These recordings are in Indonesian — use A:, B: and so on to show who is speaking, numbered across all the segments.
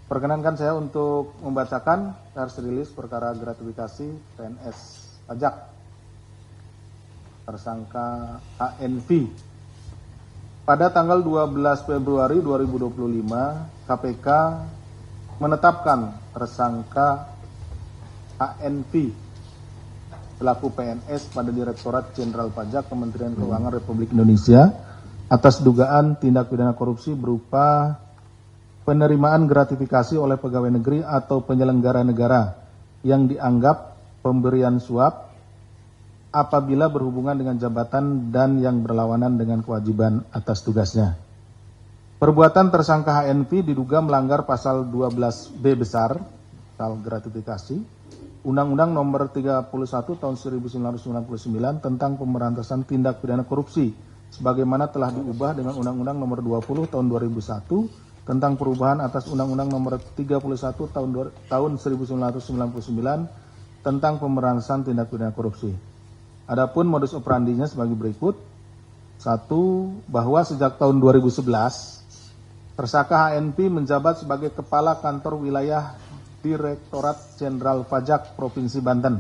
A: Perkenankan saya untuk membacakan pers rilis perkara gratifikasi PNS pajak tersangka HNV. Pada tanggal 12 Februari 2025, KPK menetapkan tersangka HNV selaku PNS pada Direktorat Jenderal Pajak Kementerian Keuangan Republik Indonesia atas dugaan tindak pidana korupsi berupa penerimaan gratifikasi oleh pegawai negeri atau penyelenggara negara yang dianggap pemberian suap apabila berhubungan dengan jabatan dan yang berlawanan dengan kewajiban atas tugasnya. Perbuatan tersangka HNV diduga melanggar pasal 12B besar, pasal gratifikasi, Undang-Undang Nomor 31 Tahun 1999 tentang pemberantasan tindak pidana korupsi, sebagaimana telah diubah dengan Undang-Undang Nomor 20 Tahun 2001 tentang perubahan atas Undang-Undang Nomor 31 Tahun 1999 tentang pemberantasan tindak pidana korupsi. Adapun modus operandinya sebagai berikut. 1. Bahwa sejak tahun 2011, tersangka HNV menjabat sebagai Kepala Kantor Wilayah Direktorat Jenderal Pajak Provinsi Banten.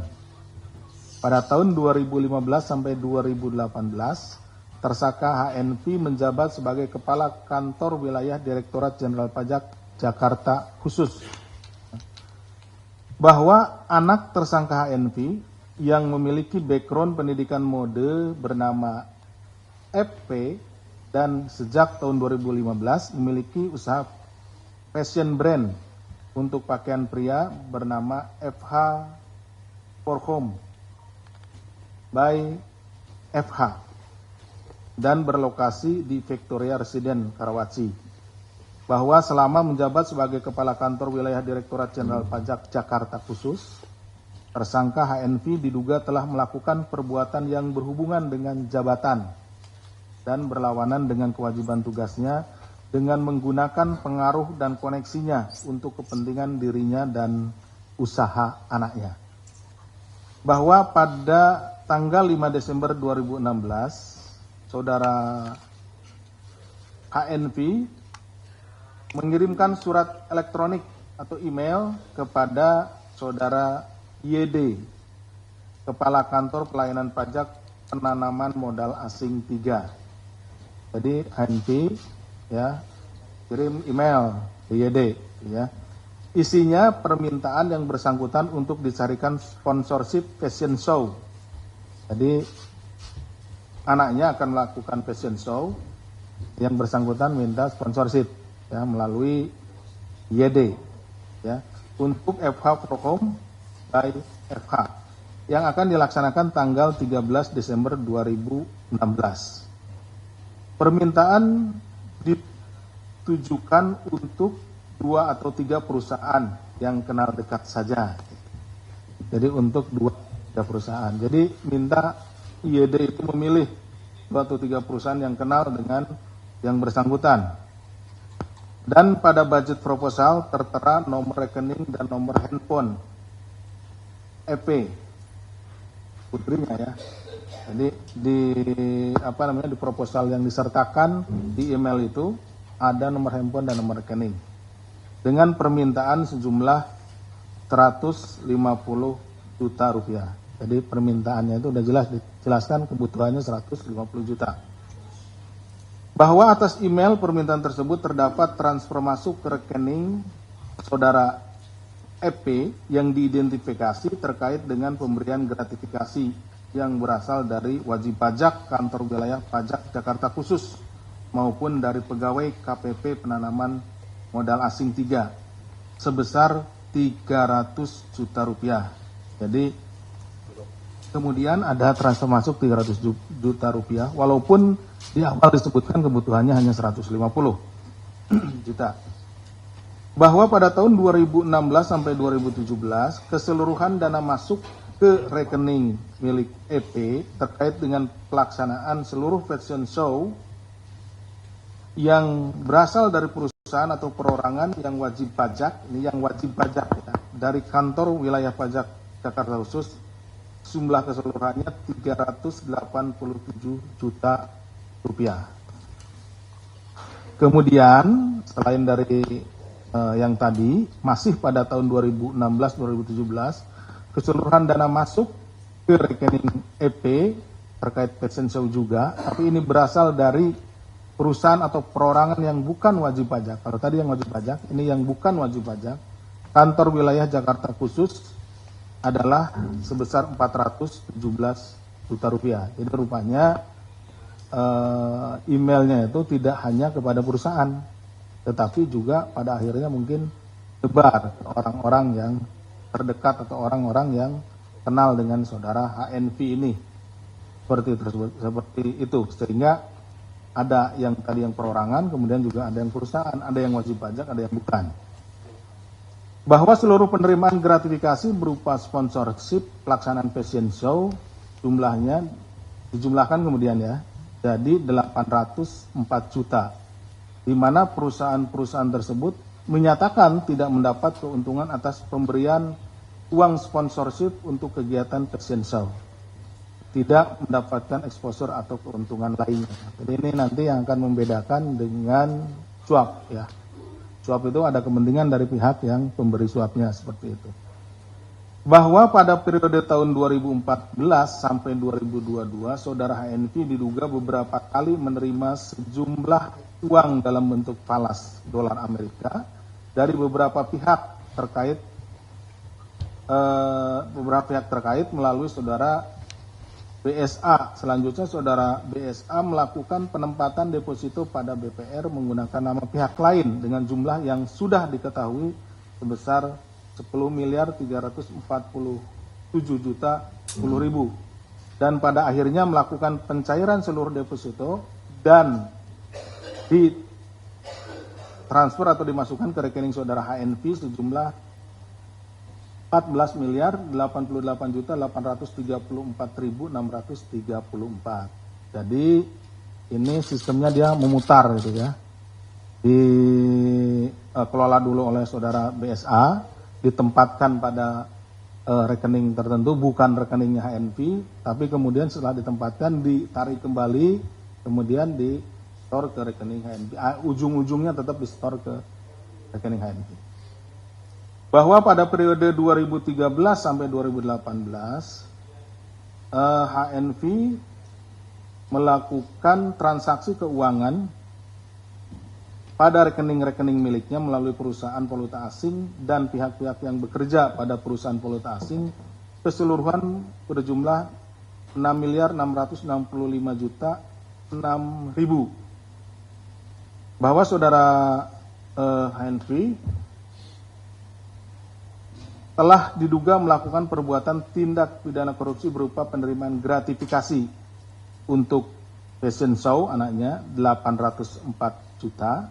A: Pada tahun 2015 sampai 2018, tersangka HNV menjabat sebagai Kepala Kantor Wilayah Direktorat Jenderal Pajak Jakarta Khusus. Bahwa anak tersangka HNV yang memiliki background pendidikan mode bernama FP dan sejak tahun 2015 memiliki usaha fashion brand untuk pakaian pria bernama FH for Home by FH dan berlokasi di Victoria Residence, Karawaci. Bahwa selama menjabat sebagai Kepala Kantor Wilayah Direktorat Jenderal Pajak Jakarta Khusus, tersangka HNV diduga telah melakukan perbuatan yang berhubungan dengan jabatan dan berlawanan dengan kewajiban tugasnya dengan menggunakan pengaruh dan koneksinya untuk kepentingan dirinya dan usaha anaknya. Bahwa pada tanggal 5 Desember 2016, Saudara HNV mengirimkan surat elektronik atau email kepada Saudara YD, Kepala Kantor Pelayanan Pajak Penanaman Modal Asing 3. Jadi HNV ya kirim email ke YD ya. Isinya permintaan yang bersangkutan untuk dicarikan sponsorship fashion show. Jadi anaknya akan melakukan fashion show, yang bersangkutan minta sponsorship ya melalui YD ya untuk FH Prokom by FH yang akan dilaksanakan tanggal 13 Desember 2016. Permintaan ditujukan untuk 2 atau 3 perusahaan yang kenal dekat saja. Jadi untuk 2-3 perusahaan. Jadi minta YD itu memilih 2 atau 3 perusahaan yang kenal dengan yang bersangkutan. Dan pada budget proposal tertera nomor rekening dan nomor handphone EP putrinya ya. Jadi di proposal yang disertakan di email itu ada nomor handphone dan nomor rekening dengan permintaan sejumlah 150 juta rupiah. Jadi permintaannya itu sudah jelas dijelaskan, kebutuhannya 150 juta. Bahwa atas email permintaan tersebut terdapat transfer masuk ke rekening Saudara EP yang diidentifikasi terkait dengan pemberian gratifikasi yang berasal dari wajib pajak Kantor Wilayah Pajak Jakarta Khusus maupun dari pegawai KPP Penanaman Modal Asing 3 sebesar 300 juta rupiah. Jadi kemudian ada transfer masuk 300 juta rupiah, walaupun di awal disebutkan kebutuhannya hanya 150 juta. Bahwa pada tahun 2016 sampai 2017, keseluruhan dana masuk ke rekening milik EP terkait dengan pelaksanaan seluruh fashion show yang berasal dari perusahaan atau perorangan yang wajib pajak, ini yang wajib pajak ya, dari Kantor Wilayah Pajak Jakarta Khusus, jumlah keseluruhannya 387 juta rupiah. Kemudian selain dari yang tadi masih pada tahun 2016-2017 keseluruhan dana masuk ke rekening EP terkait fashion show juga, tapi ini berasal dari perusahaan atau perorangan yang bukan wajib pajak. Kalau tadi yang wajib pajak, ini yang bukan wajib pajak. Kantor wilayah Jakarta khusus adalah sebesar 417 juta rupiah. Jadi rupanya emailnya itu tidak hanya kepada perusahaan, tetapi juga pada akhirnya mungkin sebar ke orang-orang yang terdekat atau orang-orang yang kenal dengan saudara HNV ini. Seperti itu, sehingga ada yang tadi yang perorangan, kemudian juga ada yang perusahaan, ada yang wajib pajak, ada yang bukan. Bahwa seluruh penerimaan gratifikasi berupa sponsorship pelaksanaan fashion show jumlahnya dijumlahkan kemudian ya, jadi 804 juta, di mana perusahaan-perusahaan tersebut menyatakan tidak mendapat keuntungan atas pemberian uang sponsorship untuk kegiatan fashion show, tidak mendapatkan exposure atau keuntungan lainnya. Jadi ini nanti yang akan membedakan dengan suap ya. Suap itu ada kepentingan dari pihak yang pemberi suapnya, seperti itu. Bahwa pada periode tahun 2014 sampai 2022, saudara HNV diduga beberapa kali menerima sejumlah uang dalam bentuk falas dolar Amerika dari beberapa pihak terkait melalui saudara BSA. Selanjutnya saudara BSA melakukan penempatan deposito pada BPR menggunakan nama pihak lain dengan jumlah yang sudah diketahui sebesar 10.347.010.000 dan pada akhirnya melakukan pencairan seluruh deposito dan ditransfer atau dimasukkan ke rekening saudara HNV sejumlah 14.838.834.634. Jadi ini sistemnya dia memutar gitu ya. Dikelola dulu oleh saudara BSA, ditempatkan pada rekening tertentu, bukan rekeningnya HNV, tapi kemudian setelah ditempatkan ditarik kembali, kemudian di store ke rekening HNV. Ujung-ujungnya tetap di store ke rekening HNV. Bahwa pada periode 2013 sampai 2018 HNV melakukan transaksi keuangan pada rekening-rekening miliknya melalui perusahaan valuta asing dan pihak-pihak yang bekerja pada perusahaan valuta asing keseluruhan berjumlah 6.665.006.000. Bahwa saudara HNV telah diduga melakukan perbuatan tindak pidana korupsi berupa penerimaan gratifikasi untuk fashion show anaknya 804 juta,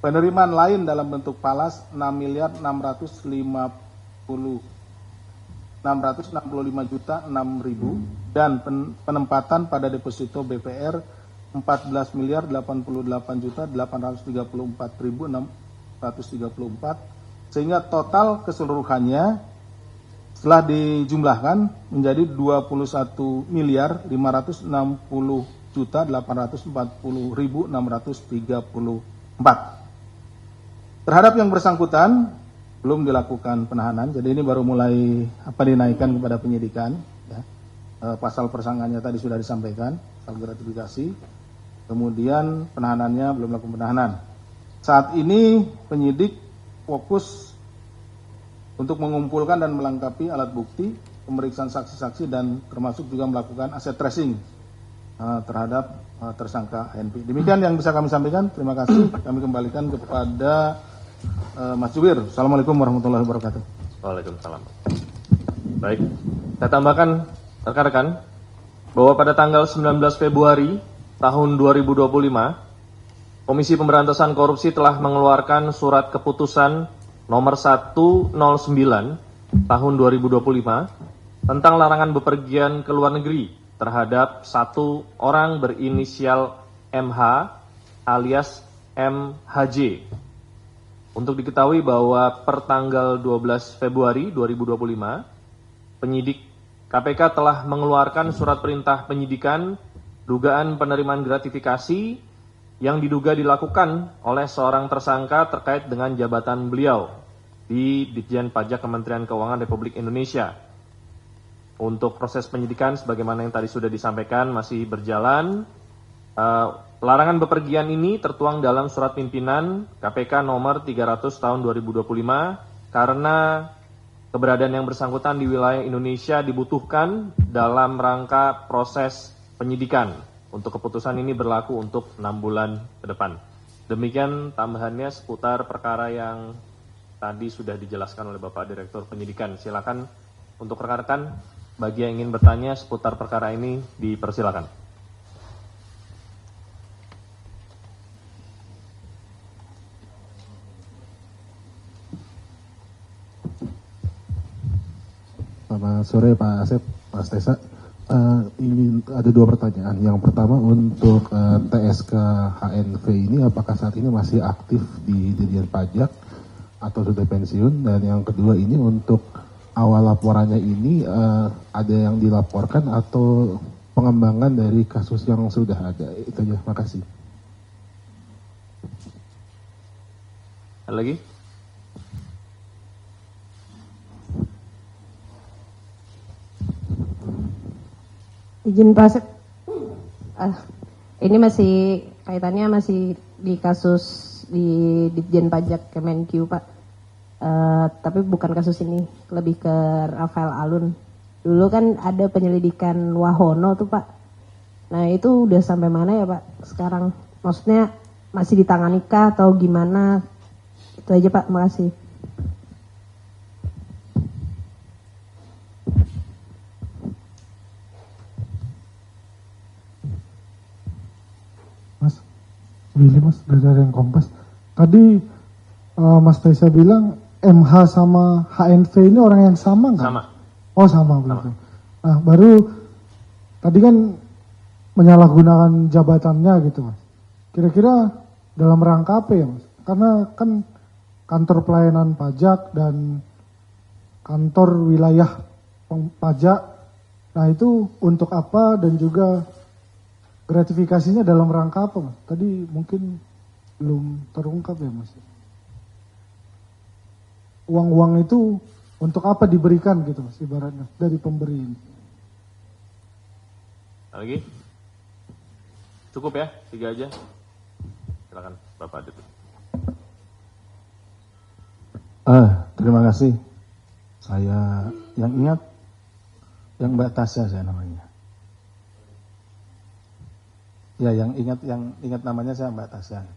A: penerimaan lain dalam bentuk falas 6.665.006.000 dan penempatan pada deposito BPR 14.088.834.634 sehingga total keseluruhannya setelah dijumlahkan menjadi 21.550.640.634. Terhadap yang bersangkutan belum dilakukan penahanan, jadi ini baru mulai dinaikkan kepada penyidikan. Ya. Pasal persangkaannya tadi sudah disampaikan, pasal gratifikasi. Kemudian penahanannya belum melakukan penahanan. Saat ini penyidik fokus untuk mengumpulkan dan melengkapi alat bukti, pemeriksaan saksi-saksi dan termasuk juga melakukan aset tracing terhadap tersangka HNV. Demikian yang bisa kami sampaikan. Terima kasih. Kami kembalikan kepada Mas Jubir. Assalamualaikum warahmatullahi wabarakatuh.
B: Waalaikumsalam. Baik, saya tambahkan rekan-rekan bahwa pada tanggal 19 Februari tahun 2025 Komisi Pemberantasan Korupsi telah mengeluarkan surat keputusan nomor 109 tahun 2025 tentang larangan bepergian ke luar negeri terhadap satu orang berinisial MH alias MHJ. Untuk diketahui bahwa per tanggal 12 Februari 2025, penyidik KPK telah mengeluarkan surat perintah penyidikan dugaan penerimaan gratifikasi yang diduga dilakukan oleh seorang tersangka terkait dengan jabatan beliau di Ditjen Pajak Kementerian Keuangan Republik Indonesia. Untuk proses penyidikan sebagaimana yang tadi sudah disampaikan masih berjalan. Larangan bepergian ini tertuang dalam surat pimpinan KPK nomor 300 tahun 2025 karena keberadaan yang bersangkutan di wilayah Indonesia dibutuhkan dalam rangka proses penyidikan. Untuk keputusan ini berlaku untuk 6 bulan ke depan. Demikian tambahannya seputar perkara yang tadi sudah dijelaskan oleh Bapak Direktur Penyidikan. Silakan untuk rekan-rekan bagi yang ingin bertanya seputar perkara ini dipersilakan.
C: Selamat sore Pak Asep, Mas Tesa. Ini ada 2 pertanyaan. Yang pertama untuk TSK HNV ini apakah saat ini masih aktif di Ditjen Pajak atau sudah pensiun? Dan yang kedua ini untuk awal laporannya ini ada yang dilaporkan atau pengembangan dari kasus yang sudah ada? Itu aja, makasih.
B: Ada lagi?
D: Izin Pak Asep, ini masih kaitannya masih di kasus di Ditjen Pajak Kemenq Pak, tapi bukan kasus ini, lebih ke Rafael Alun. Dulu kan ada penyelidikan Wahono tuh Pak, nah itu udah sampai mana ya Pak sekarang? Maksudnya masih ditangani kah atau gimana? Itu aja Pak, makasih.
E: Billy Mas dari yang Kompas. Tadi Mas Taisa bilang MH sama HNV ini orang yang sama nggak?
B: Sama.
E: Oh sama begitu. Nah baru tadi kan menyalahgunakan jabatannya gitu Mas. Kira-kira dalam rangka apa ya Mas? Karena kan kantor pelayanan pajak dan kantor wilayah pajak. Nah itu untuk apa dan juga gratifikasinya dalam rangka apa Mas? Tadi mungkin belum terungkap ya Mas. Uang-uang itu untuk apa diberikan gitu Mas ibaratnya dari pemberi ini.
B: Lagi? Cukup ya? 3 aja. Silakan Bapak Adit.
A: Terima kasih. Saya yang ingat yang Mbak Tasya saya namanya. Ya, yang ingat namanya saya Mbak Tasya.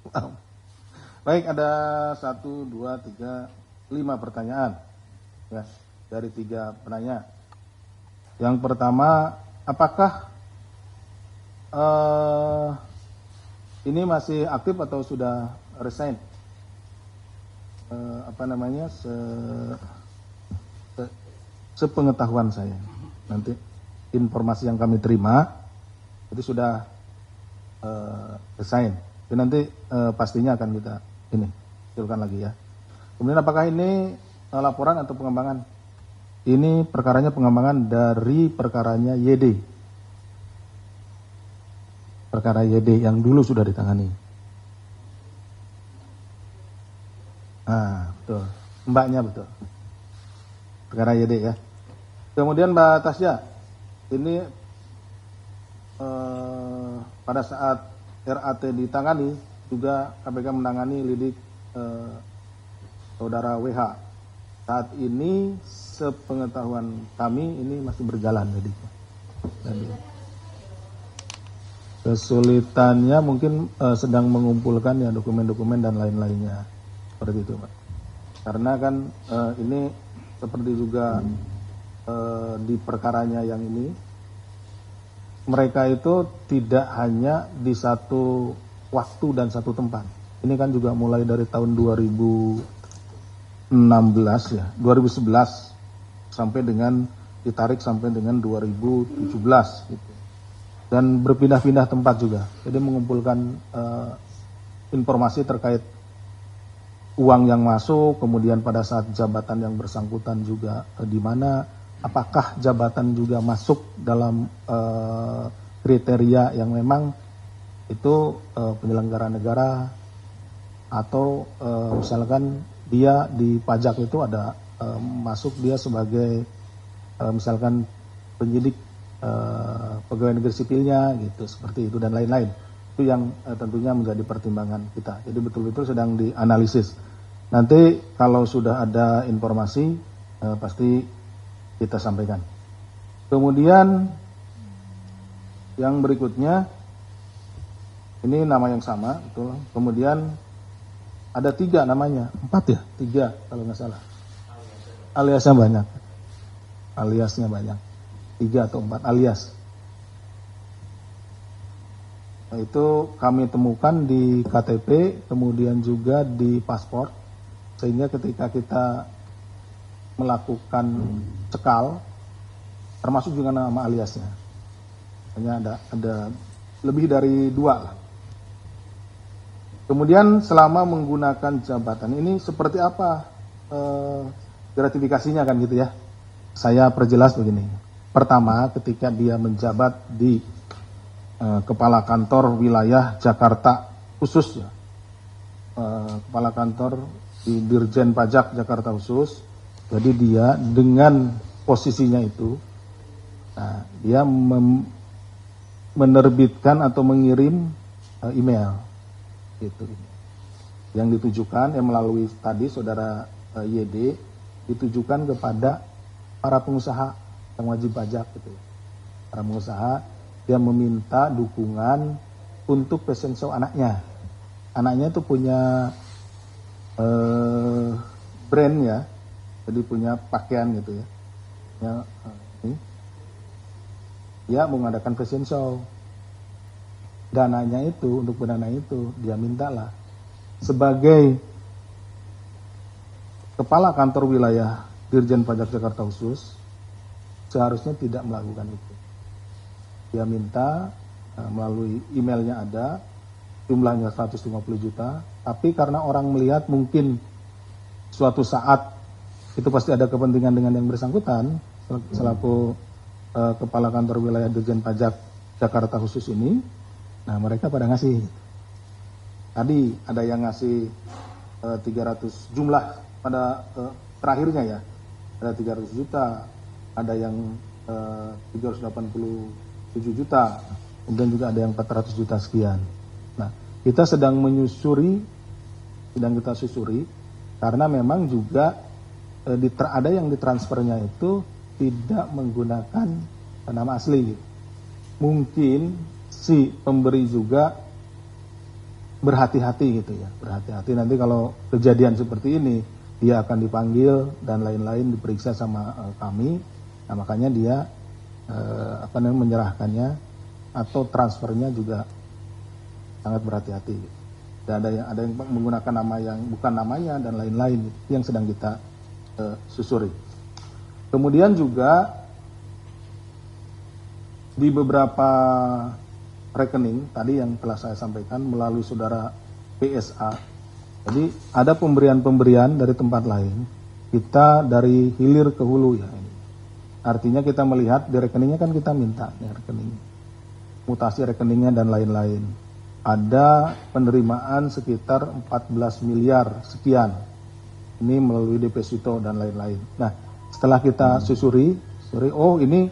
A: Wow. Baik, ada 1, 2, 3, 5 pertanyaan ya dari 3 penanya. Yang pertama, apakah ini masih aktif atau sudah resign? Sepengetahuan saya, nanti informasi yang kami terima itu sudah resign. Jadi nanti pastinya akan kita silakan lagi ya. Kemudian apakah ini laporan atau pengembangan? Ini perkaranya pengembangan dari perkaranya YD. Perkara YD yang dulu sudah ditangani. Betul. Mbaknya betul. Perkara YD ya. Kemudian Mbak Tasya, ini pada saat RAT ditangani juga KPK menangani lidik saudara WH. Saat ini sepengetahuan kami ini masih berjalan lidiknya. Kesulitannya mungkin sedang mengumpulkan ya dokumen-dokumen dan lain-lainnya seperti itu Pak. Karena kan ini seperti juga di perkaranya yang ini, mereka itu tidak hanya di satu waktu dan satu tempat. Ini kan juga mulai dari tahun 2016 ya, 2011 sampai dengan ditarik sampai dengan 2017 gitu. Dan berpindah-pindah tempat juga. Jadi mengumpulkan informasi terkait uang yang masuk, kemudian pada saat jabatan yang bersangkutan juga di mana, apakah jabatan juga masuk dalam kriteria yang memang itu penyelenggara negara atau misalkan dia di pajak itu ada masuk dia sebagai misalkan penyidik pegawai negeri sipilnya gitu, seperti itu dan lain-lain. Itu yang tentunya menjadi pertimbangan kita. Jadi betul-betul sedang dianalisis. Nanti kalau sudah ada informasi pasti kita sampaikan. Kemudian yang berikutnya ini nama yang sama, betul. Kemudian ada 3 namanya, 4 ya, 3 kalau nggak salah. Aliasnya banyak, aliasnya banyak, 3 atau 4 alias. Nah, itu kami temukan di KTP, kemudian juga di paspor, sehingga ketika kita melakukan cekal, termasuk juga nama aliasnya, hanya ada lebih dari 2 lah. Kemudian selama menggunakan jabatan ini seperti apa gratifikasinya kan gitu ya. Saya perjelas begini. Pertama, ketika dia menjabat di kepala kantor wilayah Jakarta khusus ya. Kepala kantor di Dirjen Pajak Jakarta khusus. Jadi dia dengan posisinya itu dia menerbitkan atau mengirim email gitu, yang ditujukan yang melalui tadi saudara YD ditujukan kepada para pengusaha yang wajib pajak gitu. Para pengusaha dia meminta dukungan untuk fashion show anaknya. Anaknya itu punya brand ya, jadi punya pakaian gitu ya. Dia mengadakan fashion show. Dananya itu, untuk berdana itu, dia mintalah sebagai kepala kantor wilayah Dirjen Pajak Jakarta khusus, seharusnya tidak melakukan itu. Dia minta melalui emailnya ada, jumlahnya 150 juta, tapi karena orang melihat mungkin suatu saat itu pasti ada kepentingan dengan yang bersangkutan, selaku kepala kantor wilayah Dirjen Pajak Jakarta khusus ini, nah mereka pada ngasih. Tadi ada yang ngasih 300 jumlah pada terakhirnya ya, ada 300 juta, ada yang 387 juta, kemudian juga ada yang 400 juta sekian. Nah, kita sedang menyusuri, sedang kita susuri, karena memang juga ada yang ditransfernya itu tidak menggunakan nama asli. Mungkin si pemberi juga berhati-hati gitu ya, berhati-hati nanti kalau kejadian seperti ini dia akan dipanggil dan lain-lain diperiksa sama kami. Nah, makanya dia menyerahkannya atau transfernya juga sangat berhati-hati. Dan ada yang menggunakan nama yang bukan namanya dan lain-lain, yang sedang kita susuri. Kemudian juga di beberapa rekening tadi yang telah saya sampaikan melalui saudara PSA. Jadi ada pemberian-pemberian dari tempat lain. Kita dari hilir ke hulu ya ini. Artinya kita melihat di rekeningnya kan kita minta ya, rekening, mutasi rekeningnya dan lain-lain. Ada penerimaan sekitar 14 miliar sekian. Ini melalui deposito dan lain-lain. Nah, setelah kita susuri, oh ini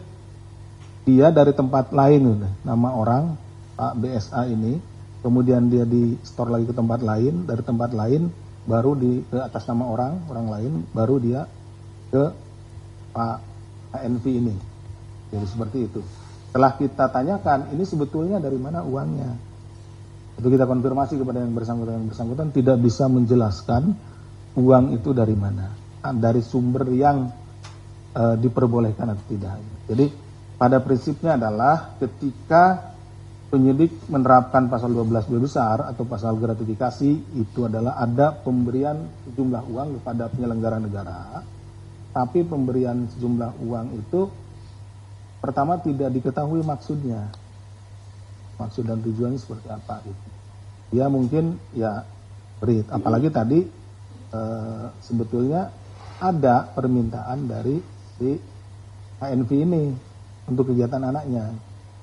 A: dia dari tempat lain, nama orang Pak BSA ini, kemudian dia di store lagi ke tempat lain, dari tempat lain baru ke atas nama orang lain, baru dia ke Pak HNV ini. Jadi seperti itu. Setelah kita tanyakan, ini sebetulnya dari mana uangnya? Itu kita konfirmasi kepada yang bersangkutan tidak bisa menjelaskan uang itu dari mana, dari sumber yang diperbolehkan atau tidak. Jadi pada prinsipnya adalah ketika penyidik menerapkan pasal 12B besar atau pasal gratifikasi, itu adalah ada pemberian sejumlah uang kepada penyelenggara negara, tapi pemberian sejumlah uang itu pertama tidak diketahui maksudnya, maksud dan tujuannya seperti apa gitu. Ya mungkin ya beri, apalagi tadi sebetulnya ada permintaan dari si HNV ini untuk kegiatan anaknya.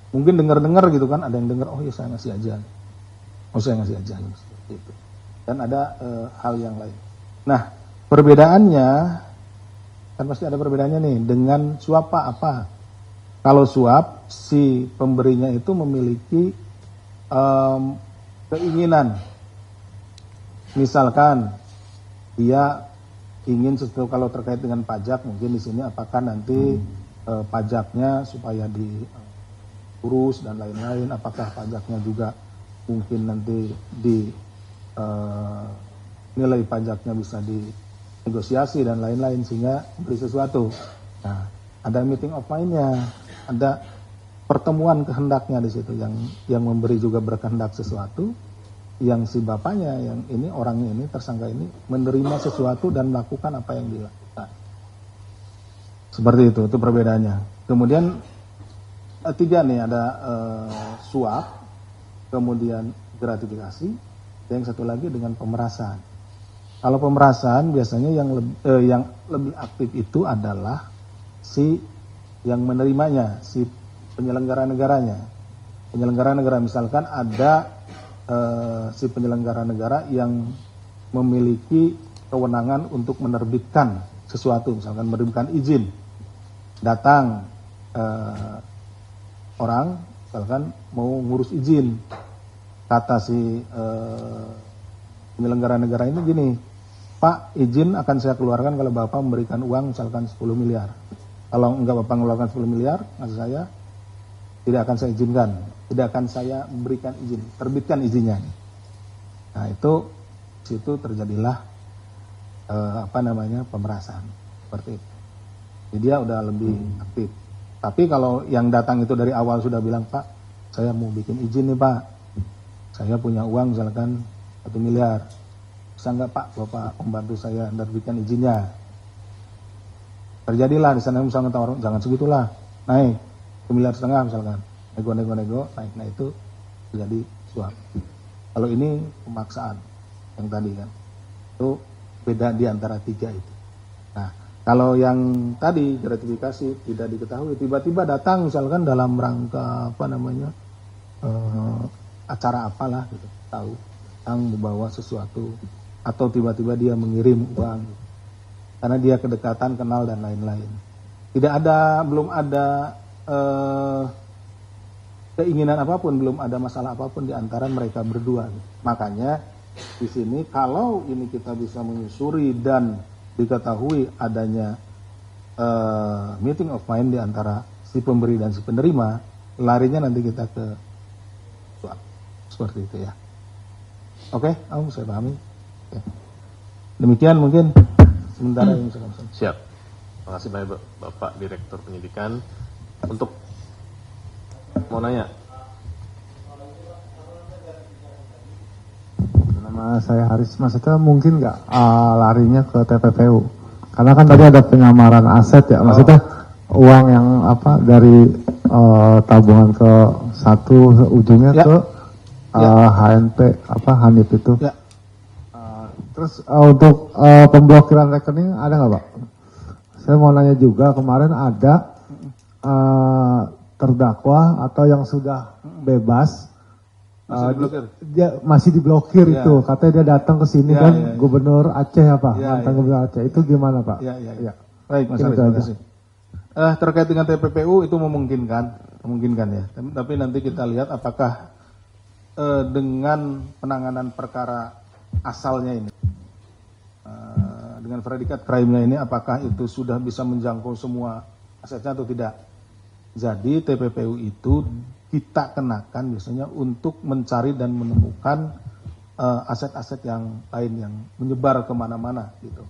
A: Mungkin dengar-dengar gitu kan, ada yang dengar, oh ya saya ngasih aja. saya ngasih aja seperti itu. Dan ada hal yang lain. Nah, perbedaannya kan pasti ada perbedaannya nih dengan suap apa? Kalau suap si pemberinya itu memiliki keinginan, misalkan dia ingin sesuatu kalau terkait dengan pajak, mungkin di sini apakah nanti pajaknya supaya diurus dan lain-lain, apakah pajaknya juga mungkin nanti di nilai pajaknya bisa dinegosiasi dan lain-lain sehingga beri sesuatu. Nah, ada meeting of mind-nya, ada pertemuan kehendaknya di situ, yang memberi juga berkehendak sesuatu, yang si bapaknya, yang ini orangnya ini tersangka ini menerima sesuatu dan melakukan apa yang dilakukan. Seperti itu perbedaannya. Kemudian tiga nih, ada suap, kemudian gratifikasi, yang satu lagi dengan pemerasan. Kalau pemerasan biasanya yang lebih aktif itu adalah si yang menerimanya, si penyelenggara negaranya. Penyelenggara negara, misalkan ada si penyelenggara negara yang memiliki kewenangan untuk menerbitkan sesuatu, misalkan menerbitkan izin. Datang orang, misalkan mau ngurus izin, kata si penyelenggara negara ini gini, Pak, izin akan saya keluarkan kalau Bapak memberikan uang misalkan 10 miliar. Kalau enggak Bapak mengeluarkan 10 miliar, maksud saya tidak akan saya izinkan, tidak akan saya memberikan izin, terbitkan izinnya. Nah, itu situ terjadilah pemerasan seperti itu. Jadi dia udah lebih aktif. Tapi kalau yang datang itu dari awal sudah bilang, Pak, saya mau bikin izin nih Pak, saya punya uang misalkan 1 miliar, bisa nggak Pak Bapak membantu saya menerbitkan izinnya? Terjadilah di sana misalkan tawaran, jangan segitulah, naik 1,5 miliar misalkan, nego, naik. Nah itu terjadi suap. Kalau ini pemaksaan yang tadi kan, itu beda di antara tiga itu. Nah kalau yang tadi gratifikasi tidak diketahui, tiba-tiba datang misalkan dalam rangka acara apalah gitu, tahu yang membawa sesuatu, atau tiba-tiba dia mengirim uang karena dia kedekatan, kenal dan lain-lain. Belum ada keinginan apapun, belum ada masalah apapun di antara mereka berdua. Makanya di sini kalau ini kita bisa menyusuri dan diketahui adanya meeting of mind di antara si pemberi dan si penerima, larinya nanti kita ke suap. Seperti itu ya. Oke, saya pahami. Ya. Demikian mungkin sementara yang saya sampaikan.
B: Siap. Terima kasih banyak Bapak Direktur Penyidikan. Untuk mau nanya.
F: Nama saya Haris, maksudnya mungkin nggak larinya ke TPPU? Karena kan tadi ada penyamaran aset ya, maksudnya uang yang dari tabungan ke satu ujungnya ya. Ke HNP Hanif itu. Ya. Terus untuk pemblokiran rekening ada nggak Pak? Saya mau nanya juga, kemarin ada terdakwa atau yang sudah bebas masih diblokir ya. Itu katanya dia datang ke sini ya, kan Gubernur Aceh mantan Gubernur Aceh itu gimana Pak?
A: Ya. Baik Mas Arif, terima kasih. Terkait dengan TPPU itu memungkinkan ya. Tapi nanti kita lihat apakah dengan penanganan perkara asalnya ini, dengan predikat crime-nya ini, apakah itu sudah bisa menjangkau semua asetnya atau tidak. Jadi TPPU itu kita kenakan biasanya untuk mencari dan menemukan aset-aset yang lain yang menyebar kemana-mana gitu.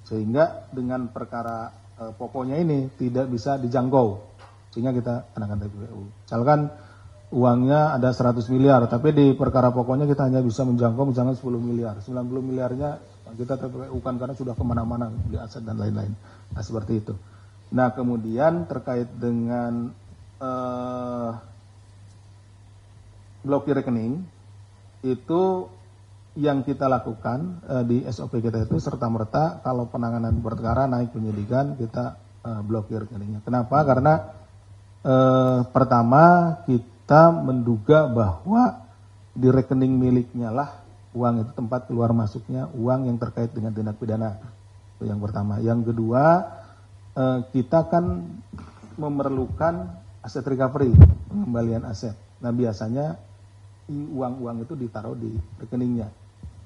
A: Sehingga dengan perkara pokoknya ini tidak bisa dijangkau, sehingga kita kenakan TPPU. Misalkan uangnya ada 100 miliar, tapi di perkara pokoknya kita hanya bisa menjangkau misalnya 10 miliar. 90 miliarnya kita TPPU-kan karena sudah kemana-mana di aset dan lain-lain. Nah seperti itu. Nah kemudian terkait dengan blokir rekening, itu yang kita lakukan di SOP kita itu serta-merta kalau penanganan perkara naik penyidikan kita blokir rekeningnya. Kenapa? Karena pertama kita menduga bahwa di rekening miliknya lah uang itu tempat keluar masuknya uang yang terkait dengan tindak pidana. Itu yang pertama. Yang kedua, kita kan memerlukan aset recovery, pengembalian aset. Nah biasanya uang-uang itu ditaruh di rekeningnya.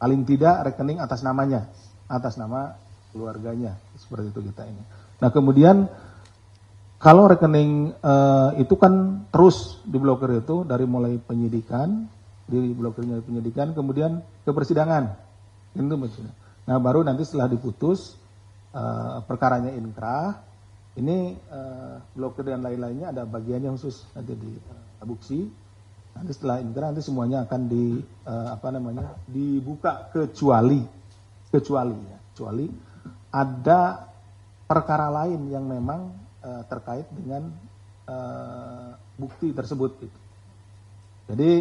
A: Paling tidak rekening atas namanya, atas nama keluarganya. Seperti itu kita ini. Nah kemudian kalau rekening itu kan terus diblokir itu dari mulai penyidikan, diblokirnya penyidikan, kemudian ke persidangan. Itu maksudnya. Nah baru nanti setelah diputus perkaranya inkrah, ini blokir dan lain-lainnya ada bagiannya khusus nanti di abuksi. Nanti setelah inkrah nanti semuanya akan dibuka kecuali ada perkara lain yang memang terkait dengan bukti tersebut. Gitu. Jadi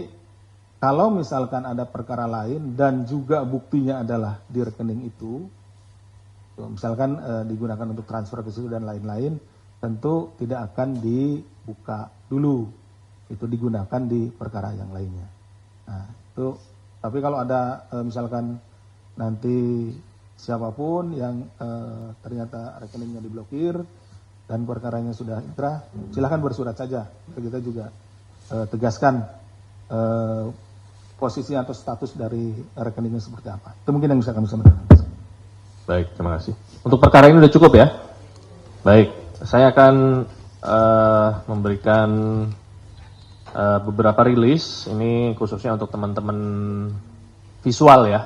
A: kalau misalkan ada perkara lain dan juga buktinya adalah di rekening itu, misalkan digunakan untuk transfer ke situ dan lain-lain, tentu tidak akan dibuka dulu. Itu digunakan di perkara yang lainnya. Nah, itu. Tapi kalau ada misalkan nanti siapapun yang ternyata rekeningnya diblokir dan perkaranya sudah inkrah, silahkan bersurat saja. Kita juga tegaskan posisi atau status dari rekeningnya seperti apa. Itu mungkin yang bisa kami sampaikan.
B: Baik, terima kasih. Untuk perkara ini sudah cukup ya? Baik, saya akan memberikan beberapa rilis, ini khususnya untuk teman-teman visual ya.